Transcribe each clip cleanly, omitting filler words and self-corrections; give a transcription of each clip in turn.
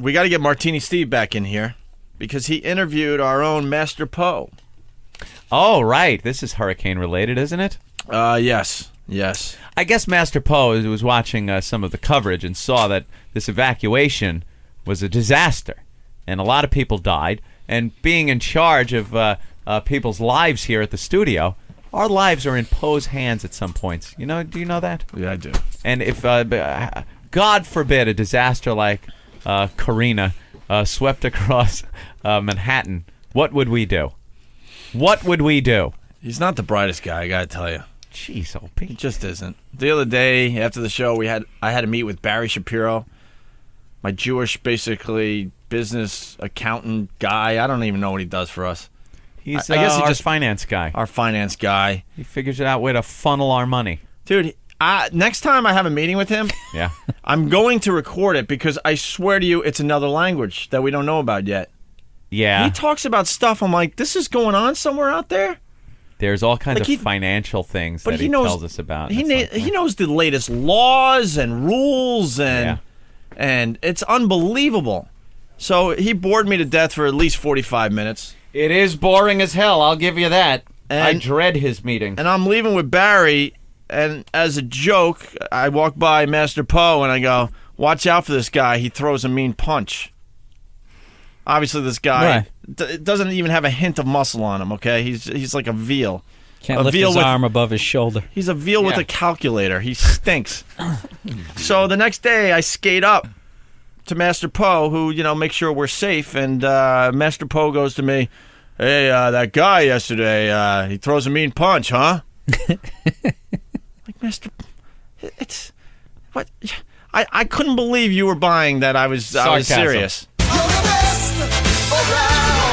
we got to get Martini Steve back in here because he interviewed our own Master Poe. Oh, right. This is hurricane related, isn't it? Yes. I guess Master Poe was watching some of the coverage and saw that this evacuation was a disaster, and a lot of people died. And being in charge of people's lives here at the studio, our lives are in Poe's hands at some points. Do you know that? Yeah, I do. And if, God forbid, a disaster like Katrina swept across Manhattan, what would we do? What would we do? He's not the brightest guy, I gotta tell you. Jeez, OP. He just isn't. The other day after the show, I had to meet with Barry Shapiro, my Jewish, basically business accountant guy. I don't even know what he does for us. He's I guess our finance guy. Our finance guy. He figures out where to funnel our money. Dude, next time I have a meeting with him, yeah, I'm going to record it because I swear to you, it's another language that we don't know about yet. Yeah. He talks about stuff. I'm like, this is going on somewhere out there? There's all kinds of financial things that he tells us about. He knows the latest laws and rules, and it's unbelievable. So he bored me to death for at least 45 minutes. It is boring as hell, I'll give you that. And I dread his meetings. And I'm leaving with Barry, and as a joke, I walk by Master Poe, and I go, watch out for this guy. He throws a mean punch. Obviously, this guy doesn't even have a hint of muscle on him, okay? He's like a veal. Can't lift his arm above his shoulder. He's a veal with a calculator. He stinks. So the next day, I skate up to Master Poe, who, makes sure we're safe, and Master Poe goes to me, hey, that guy yesterday, he throws a mean punch, huh? Like, Master, it's... What? I couldn't believe you were buying that I was serious.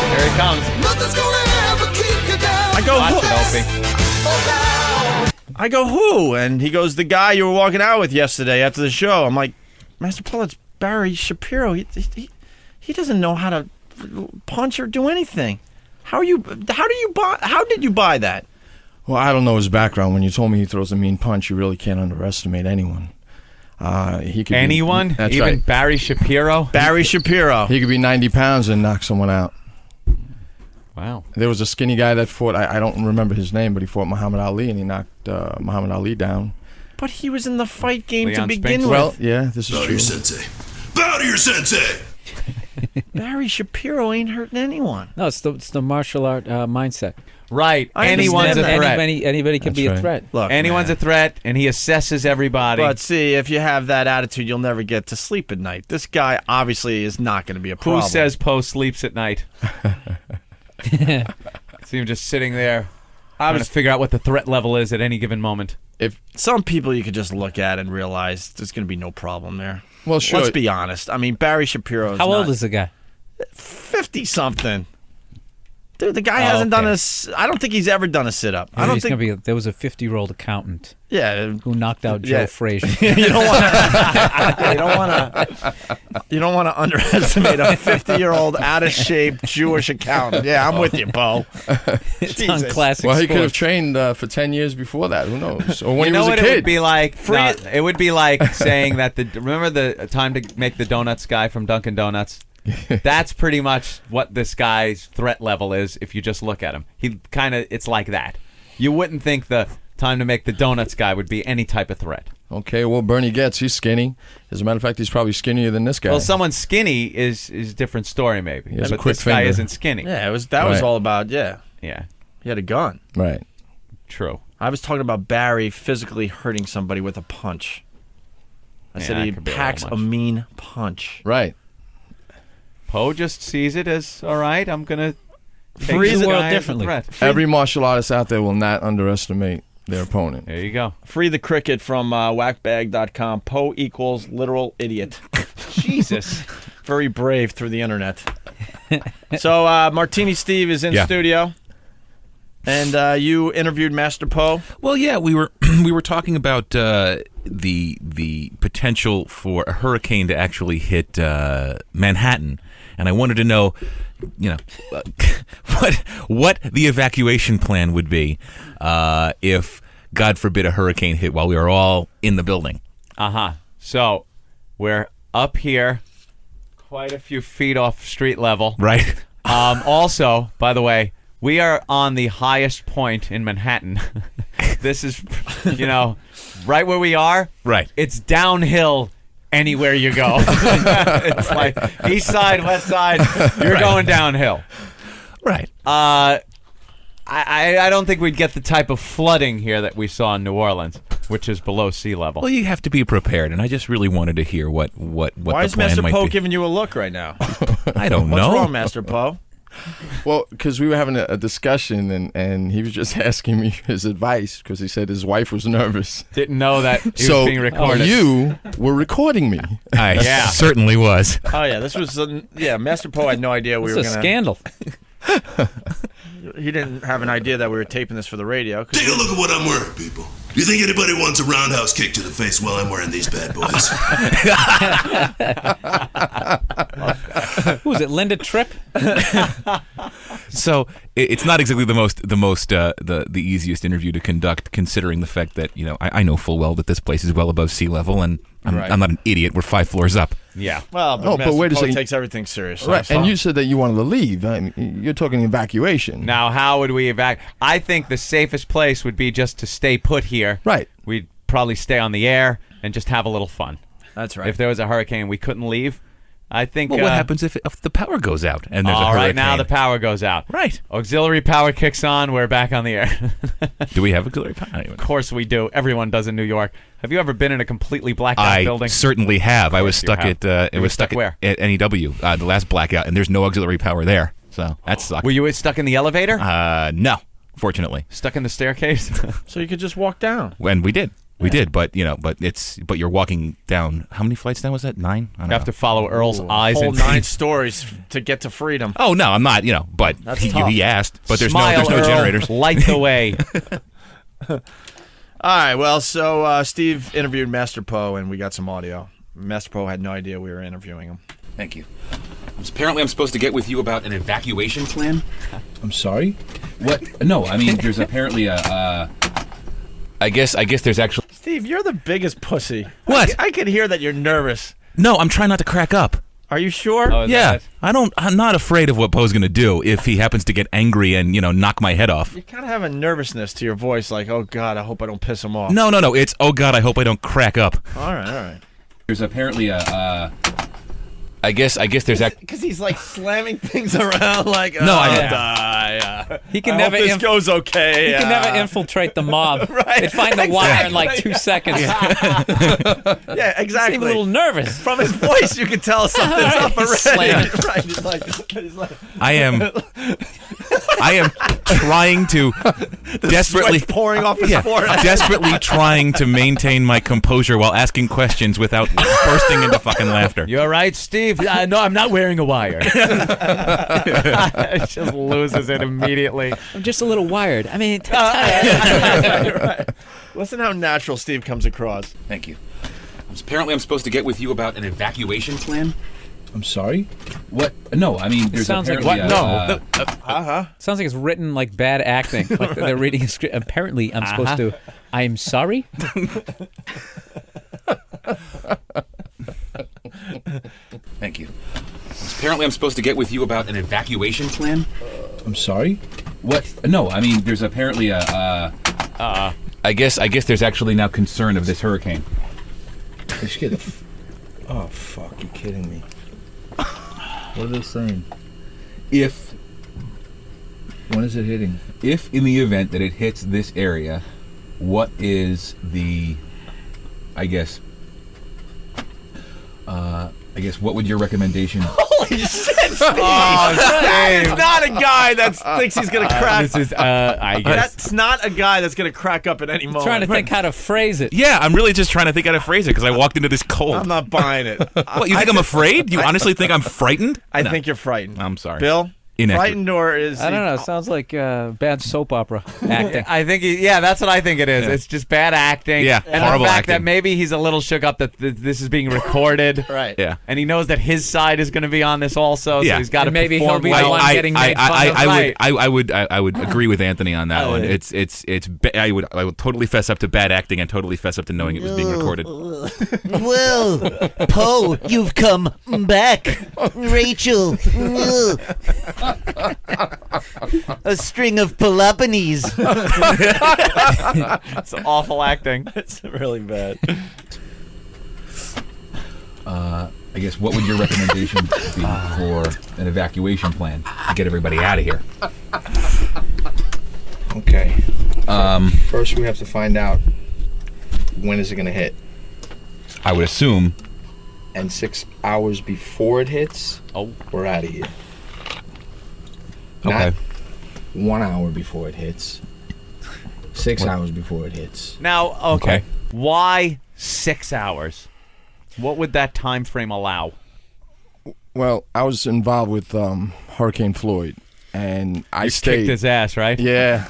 Here he comes. I go, who? And he goes, the guy you were walking out with yesterday after the show. I'm like, Master Paul, it's Barry Shapiro. He doesn't know how to punch or do anything. How did you buy that? Well, I don't know his background. When you told me he throws a mean punch, you really can't underestimate anyone. He could anyone? That's even right. Barry Shapiro? Barry Shapiro. He could be 90 pounds and knock someone out. Wow. There was a skinny guy that fought, I don't remember his name, but he fought Muhammad Ali, and he knocked Muhammad Ali down. But he was in the fight game Leon to begin Spinks? with. Well, yeah, this is Bow to true. your sensei. Bow to your sensei. Barry Shapiro ain't hurting anyone. No, it's the martial art mindset. Right. I Anyone's a understand threat. Anybody can That's be a right. threat. Look, Anyone's man. a threat, and he assesses everybody. But see, if you have that attitude, you'll never get to sleep at night. This guy obviously is not going to be a problem. Who says Poe sleeps at night? See him just sitting there, trying to figure out what the threat level is at any given moment. If some people you could just look at and realize there's going to be no problem there. Well, sure. Let's be honest. I mean, Barry Shapiro is How old is the guy? 50-something. Dude, the guy hasn't done I don't think he's ever done a sit-up. I don't think... There was a 50-year-old accountant Yeah. who knocked out Joe Frazier. You don't want to underestimate a 50-year-old out-of-shape Jewish accountant. Yeah, I'm with you, Bo. It's on classic Well, he could have sports. trained for 10 years before that. Who knows? Or when You he know was a what kid. it would be like? It would be like saying that remember the time to make the donuts guy from Dunkin' Donuts? That's pretty much what this guy's threat level is if you just look at him. It's like that. You wouldn't think the time to make the donuts guy would be any type of threat. Okay, well, Bernie Getz, he's skinny. As a matter of fact, he's probably skinnier than this guy. Well, someone skinny is a different story, maybe. He has a But quick this guy finger. isn't skinny. Yeah, that was all about, Yeah, he had a gun. Right. true. I was talking about Barry physically hurting somebody with a punch. I said that he could be a packs little a much. mean punch. Right. Poe just sees it as, all right, I'm going to Freeze the world differently. Every martial artist out there will not underestimate their opponent. There you go. Free the cricket from whackbag.com. Poe equals literal idiot. Jesus. Very brave through the internet. So Martini Steve is in studio. And you interviewed Master Poe? Well, yeah, we were talking about the potential for a hurricane to actually hit Manhattan, and I wanted to know, what the evacuation plan would be if, God forbid, a hurricane hit while we were all in the building. So we're up here quite a few feet off street level. Right. Also, by the way, we are on the highest point in Manhattan. This is, right where we are. Right. It's downhill anywhere you go. It's like east side, west side. You're going downhill. Right. I don't think we'd get the type of flooding here that we saw in New Orleans, which is below sea level. Well, you have to be prepared, and I just really wanted to hear what Why the is plan Master might Poe be. giving you a look right now? I don't What's know. wrong, Master Poe? Well, because we were having a discussion, and he was just asking me his advice because he said his wife was nervous. Didn't know that he So was being recorded. you were recording me. I Yeah. certainly was. Oh yeah, this was Master Poe had no idea we It's were a gonna. scandal. He didn't have an idea that we were taping this for the radio. 'Cause Take a look at what I'm wearing, people. You think anybody wants a roundhouse kick to the face while I'm wearing these bad boys? Who was it? Linda Tripp? So it's not exactly the easiest interview to conduct, considering the fact that I know full well that this place is well above sea level, and Right. I'm not an idiot. We're 5 floors up. Yeah. Well, but Oh, but Master wait a Poe second. takes everything seriously. Right, and you said that you wanted to leave. I mean, you're talking evacuation. Now, how would we evacuate? I think the safest place would be just to stay put here. Right. We'd probably stay on the air and just have a little fun. That's right. If there was a hurricane and we couldn't leave, I think... Well, what happens if the power goes out and there's a all hurricane? right, now the power goes out. Right. Auxiliary power kicks on. We're back on the air. Do we have auxiliary power? Of course we do. Everyone does in New York. Have you ever been in a completely blacked out I building? certainly have. I was Of course stuck you at have. it You were was stuck stuck where? at NEW, the last blackout, and there's no auxiliary power there. So that sucked. Were you stuck in the elevator? No, fortunately. Stuck in the staircase? So you could just walk down. And we did. We did, but you're walking down. How many flights down was that? 9? I don't You have know. to follow Earl's eyes Whole and 9 stories to get to freedom. Oh no, I'm not. But That's he tough. asked. But there's Smile, no Earl. generators. Light the way. All right. Well, so Steve interviewed Master Poe, and we got some audio. Master Poe had no idea we were interviewing him. Thank you. Apparently, I'm supposed to get with you about an evacuation plan. I'm sorry? What? No, I mean, there's apparently a. I guess there's actually. Steve, you're the biggest pussy. What? I could hear that you're nervous. No, I'm trying not to crack up. Are you sure? Oh, is Yeah, that- I'm not afraid of what Poe's going to do if he happens to get angry and knock my head off. You kind of have a nervousness to your voice, like, oh, God, I hope I don't piss him off. No. It's oh God, I hope I don't crack up. All right. There's apparently a. I guess there's actually. Because he's, like, slamming things around, like, No, I- die. He can I never hope this goes okay. He can never infiltrate the mob. Right. They'd find the wire in like 2 seconds. Yeah, exactly. Seem a little nervous. From his voice, you can tell something's up already. Slam. Right. He's like I am trying to desperately sweat pouring off his forehead. desperately trying to maintain my composure while asking questions without bursting into fucking laughter. You all right, Steve? No, I'm not wearing a wire. Just loses it immediately. I'm just a little wired. I mean, Right. Listen how natural Steve comes across. Thank you. Apparently, I'm supposed to get with you about an evacuation plan. I'm sorry? What? No, I mean, there's sounds like apparently what? a. sounds like it's written like bad acting. Like they're reading a script. Apparently, I'm supposed to. I'm sorry. Thank you. Apparently, I'm supposed to get with you about an evacuation plan. I'm sorry? What? No, I mean, there's apparently a. I guess there's actually now concern of this hurricane. Oh, fuck, you kidding me. What are they saying? If When is it hitting? if in the event that it hits this area, what is the, I guess what would your recommendation? Holy shit, Steve! That is not a guy that thinks he's gonna crack. This is, I guess. That's not a guy that's gonna crack up at any moment. Trying to think how to phrase it. Yeah, I'm really just trying to think how to phrase it because I walked into this cold. I'm not buying it. What, you think I'm afraid? You honestly think I'm frightened? I No. think you're frightened. I'm sorry. Bill, inaccurate. Frightened or is I don't know. It sounds like bad soap opera acting. I think, that's what I think it is. Yeah. It's just bad acting. Yeah, and horrible the fact that acting. maybe he's a little shook up that this is being recorded. Right. Yeah. And he knows that his side is going to be on this also, Yeah. so he's got to And maybe perform he'll be the well. one getting made fun of. Right. I would agree with Anthony on that one. I would totally fess up to bad acting and totally fess up to knowing it was being recorded. Well, Poe, you've come back. Rachel. A string of Peloponnese. It's awful acting. It's really bad. I guess what would your recommendation be for an evacuation plan to get everybody out of here? Okay. First, we have to find out when is it going to hit. I would assume. And 6 hours before it hits, Oh. we're out of here. Okay. Not 1 hour before it hits. 6 hours before it hits. Now, okay. Okay. Why 6 hours? What would that time frame allow? Well, I was involved with Hurricane Floyd, and I You stayed. kicked his ass, right? Yeah.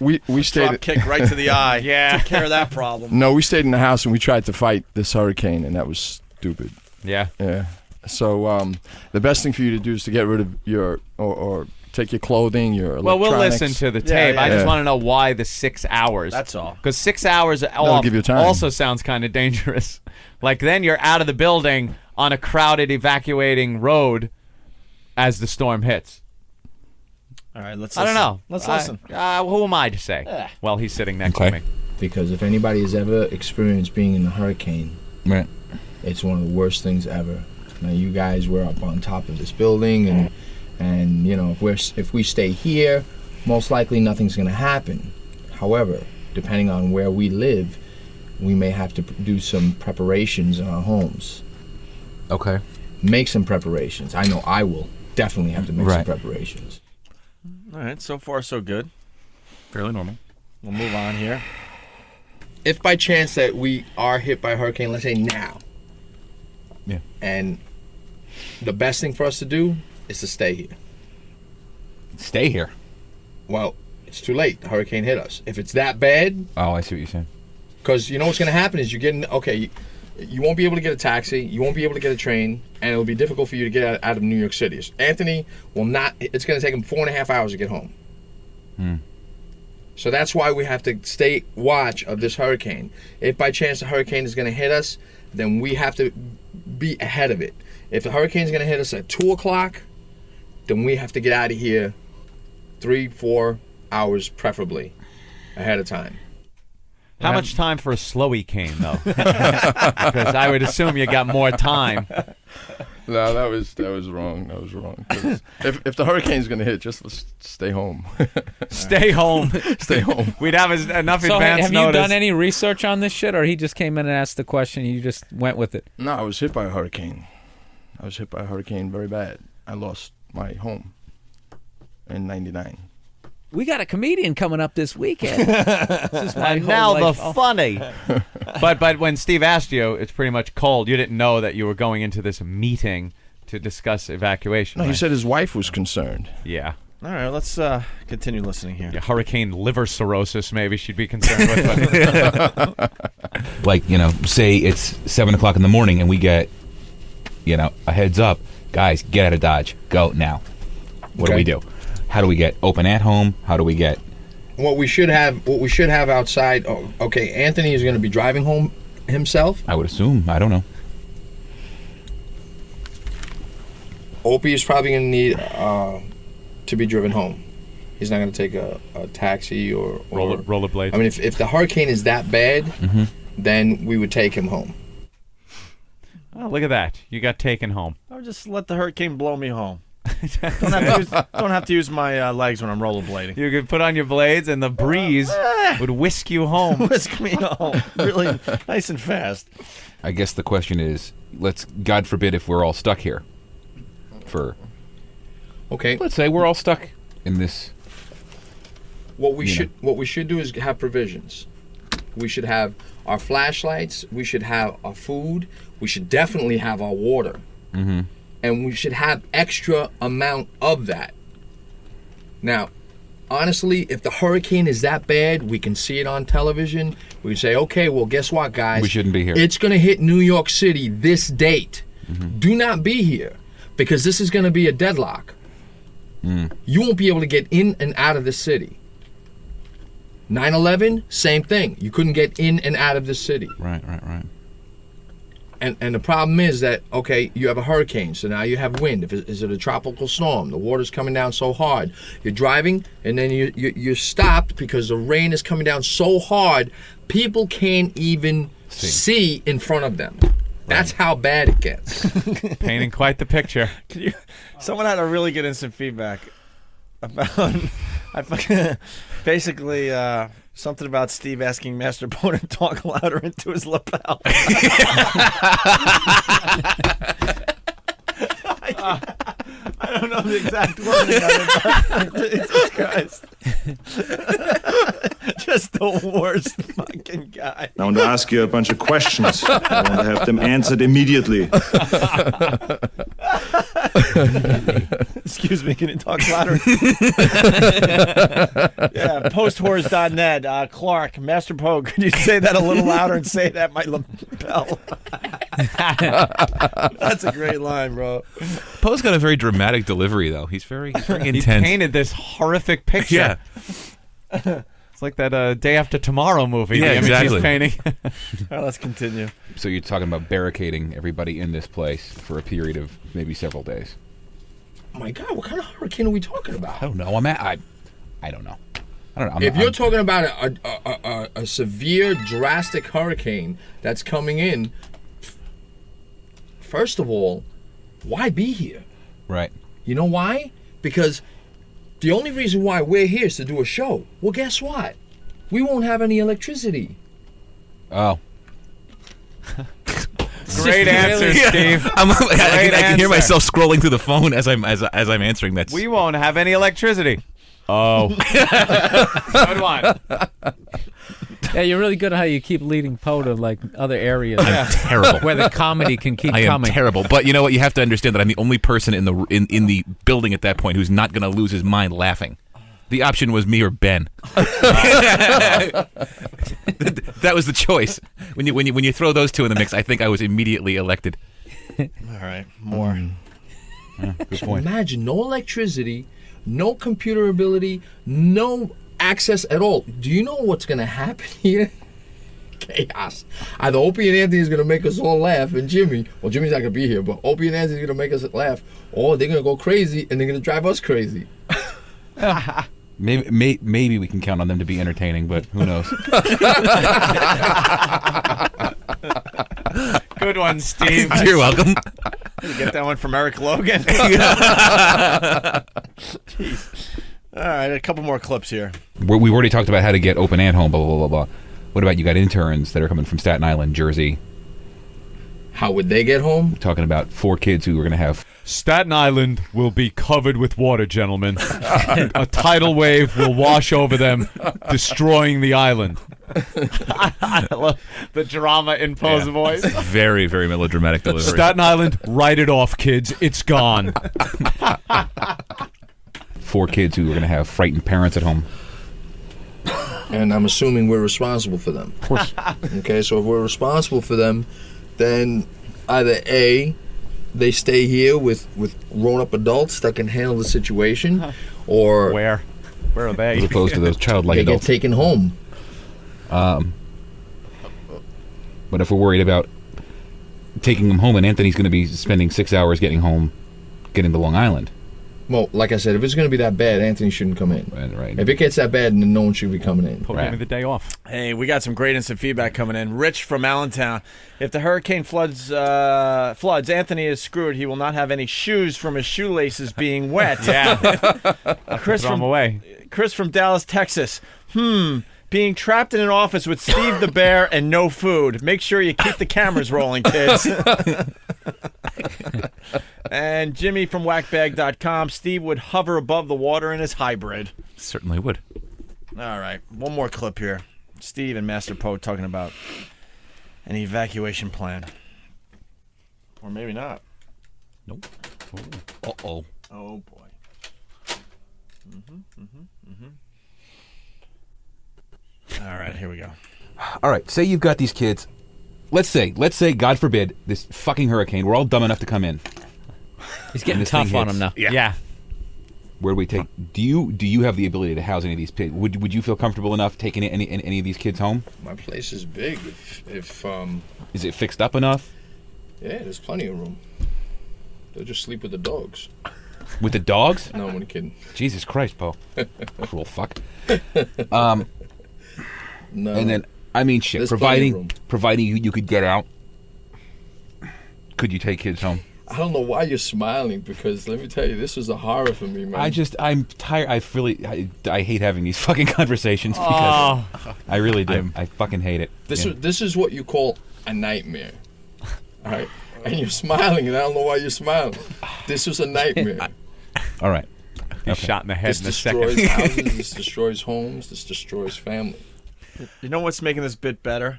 We Drop stayed. kick right to the eye. Yeah. Took care of that problem. No, we stayed in the house and we tried to fight this hurricane, and that was stupid. Yeah. Yeah. So the best thing for you to do is to get rid of your or take your clothing, your Well, we'll electronics. listen to the tape. yeah. I just Yeah. want to know why the 6 hours. That's all. Because 6 hours off give you time. also sounds kind of dangerous. Like then you're out of the building on a crowded evacuating road as the storm hits. All right, let's I don't know. Let's listen. Who am I to say? Well, he's sitting next to Okay. me. Because if anybody has ever experienced being in a hurricane, Right. it's one of the worst things ever. Now, you guys were up on top of this building, and you know, if we stay here, most likely nothing's going to happen. However, depending on where we live, we may have to do some preparations in our homes. Okay. Make some preparations. I know I will definitely have to make some Right. preparations. All right, so far so good. Fairly normal. We'll move on here. If by chance that we are hit by a hurricane, let's say now, Yeah. and the best thing for us to do is to stay here. Stay here. Well, it's too late. The hurricane hit us. If it's that bad, Oh, I see what you're saying. because you know what's going to happen is you're getting, okay, you won't be able to get a taxi, you won't be able to get a train, and it'll be difficult for you to get out of New York City. Anthony will not, it's going to take him 4.5 hours to get home. So that's why we have to stay watch of this hurricane. If by chance the hurricane is going to hit us, then we have to be ahead of it. If the hurricane is going to hit us at 2 o'clock, then we have to get out of here 3-4 hours preferably ahead of time. How much time for a slowy cane, though? Because I would assume you got more time. No, that was wrong. That was wrong. 'Cause if the hurricane's going to hit, just let's stay home. Stay home. Stay home. We'd have enough So advance have notice. you done any research on this shit, or he just came in and asked the question and you just went with it? No, I was hit by a hurricane. I was hit by a hurricane very bad. I lost my home in '99. We got a comedian coming up this weekend. This is my And whole now life. the funny. But when Steve asked you, it's pretty much cold. You didn't know that you were going into this meeting to discuss evacuation. No, he right? said his wife was concerned. Yeah. All right, let's continue listening here. Yeah, hurricane liver cirrhosis, maybe she'd be concerned with. But Like, say it's 7 o'clock in the morning and we get, a heads up. Guys, get out of Dodge. Go now. What do Okay. we do? How do we get open at home? How do we get... What we should have outside. Oh, okay, Anthony is going to be driving home himself. I would assume. I don't know. Opie is probably going to need to be driven home. He's not going to take a taxi or rollerblades. I mean, if the hurricane is that bad, then we would take him home. Oh, look at that. You got taken home. I would just let the hurricane blow me home. don't have to use my legs when I'm rollerblading. You could put on your blades and the breeze would whisk you home. Whisk me home, really nice and fast. I guess the question is, God forbid if we're all stuck here Okay. let's say we're all stuck in this. What we should do is have provisions. We should have our flashlights. We should have our food. We should definitely have our water. And and we should have extra amount of that. Now, honestly, if the hurricane is that bad, we can see it on television. We can say, okay, well, guess what, guys? We shouldn't be here. It's going to hit New York City this date. Do not be here, because this is going to be a deadlock. You won't be able to get in and out of the city. 9/11, same thing. You couldn't get in and out of the city. Right. And the problem is that, okay, you have a hurricane, so now you have wind. Is it a tropical storm? The water's coming down so hard. You're driving, and then you're stopped because the rain is coming down so hard, people can't even see in front of them. That's how bad it gets. Painting quite the picture. Someone had a really good instant feedback about basically something about Steve asking Master Poe to talk louder into his lapel. I don't know the exact wording of it, but Jesus Christ. Just the worst fucking guy. I want to ask you a bunch of questions. I want to have them answered immediately. Excuse me, can you talk louder? Yeah, posthorrors.net. Clark, Master Poe, could you say that a little louder and say that my lapel? That's a great line, bro. Poe's got a very dramatic delivery, though. He's very He intense. painted this horrific picture. Yeah. It's like that Day After Tomorrow movie. Yeah, the image exactly. he's painting. All right, let's continue. So you're talking about barricading everybody in this place for a period of maybe several days. Oh my God, what kind of hurricane are we talking about? I don't know. I don't know. If you're talking about a severe, drastic hurricane that's coming in, first of all, why be here? Right. You know why? Because the only reason why we're here is to do a show. Well, guess what? We won't have any electricity. Oh. Great answer, Steve. I can hear answer. myself scrolling through the phone as I'm answering that. We won't have any electricity. Oh. Good one. Yeah, you're really good at how you keep leading Poe to like other areas. I'm terrible. Where the comedy can keep I am coming. terrible. But you know what? You have to understand that I'm the only person in the building at that point who's not going to lose his mind laughing. The option was me or Ben. That was the choice. When you throw those two in the mix, I think I was immediately elected. All right, more. Good point. Imagine no electricity, no computer ability, no access at all. Do you know what's going to happen here? Chaos. Either Opie and Anthony is going to make us all laugh, and Jimmy's not going to be here, but Opie and Anthony is going to make us laugh, or they're going to go crazy and they're going to drive us crazy. Maybe we can count on them to be entertaining, but who knows? Good one, Steve. You're welcome. You get that one from Eric Logan. Jeez. All right, a couple more clips here. We've already talked about how to get open and home, blah, blah, blah, blah. What about you got interns that are coming from Staten Island, Jersey? How would they get home? We're talking about 4 kids who are going to have... Staten Island will be covered with water, gentlemen. A tidal wave will wash over them, destroying the island. I love the drama in Poe's voice. Very, very melodramatic delivery. Staten Island, write it off, kids. It's gone. 4 kids who are going to have frightened parents at home. And I'm assuming we're responsible for them. Of course. Okay, so if we're responsible for them, then either A, they stay here with grown-up adults that can handle the situation, or Where are they? As opposed to those childlike they get adults. taken home. But if we're worried about taking them home, and Anthony's going to be spending 6 hours getting to Long Island. Well, like I said, if it's going to be that bad, Anthony shouldn't come in. Right. If it gets that bad, then no one should be coming in. Poe gave me the day off. Hey, we got some great instant feedback coming in. Rich from Allentown. If the hurricane floods, Anthony is screwed. He will not have any shoes from his shoelaces being wet. Yeah. Chris Throw 'em away. Chris from Dallas, Texas. Being trapped in an office with Steve the Bear and no food. Make sure you keep the cameras rolling, kids. And Jimmy from whackbag.com. Steve would hover above the water in his hybrid. Certainly would. All right, one more clip here. Steve and Master Poe talking about an evacuation plan. Or maybe not. Nope. Uh-oh. Oh boy. All right, here we go. All right, say you've got these kids. Let's say, God forbid, this fucking hurricane. We're all dumb enough to come in. He's getting this thing tough on hits. him now. Yeah. Where do we take? Do you have the ability to house any of these kids? Would you feel comfortable enough taking any of these kids home? My place is big. If Is it fixed up enough? yeah, there's plenty of room. They'll just sleep with the dogs. With the dogs? No, I'm kidding. Jesus Christ, Poe. Cruel fuck. No. And then, I mean, shit. There's plenty of room. Providing you could get out, could you take kids home? I don't know why you're smiling, because let me tell you, this was a horror for me, man. I'm tired. I hate having these fucking conversations because I really do. I fucking hate it. This is what you call a nightmare. All right? And you're smiling, and I don't know why you're smiling. This was a nightmare. All right. He's shot in the head This in a destroys second. houses, this destroys homes, this destroys family. You know what's making this bit better?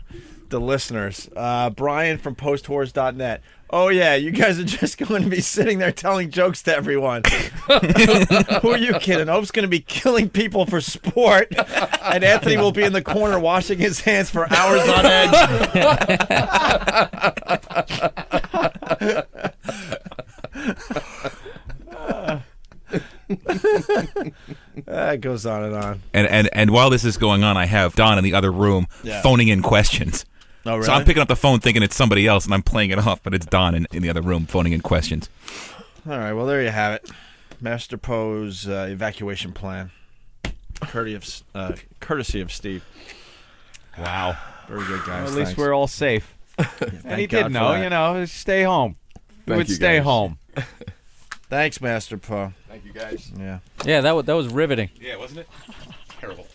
The listeners. Brian from posthorrors.net. Oh, yeah, you guys are just going to be sitting there telling jokes to everyone. Who are you kidding? Hope's going to be killing people for sport, and Anthony will be in the corner washing his hands for hours on end. It goes on and on. And while this is going on, I have Don in the other room phoning in questions. Oh, really? So I'm picking up the phone thinking it's somebody else, and I'm playing it off, but it's Don in the other room phoning in questions. All right, well, there you have it. Master Poe's evacuation plan. Courtesy of Steve. Wow. Very good, guys. Well, at least Thanks. we're all safe. And he God did for know, that. stay home. We would stay home. Thanks, Master Poe. Thank you, guys. Yeah. Yeah, that was riveting. Yeah, wasn't it? Terrible.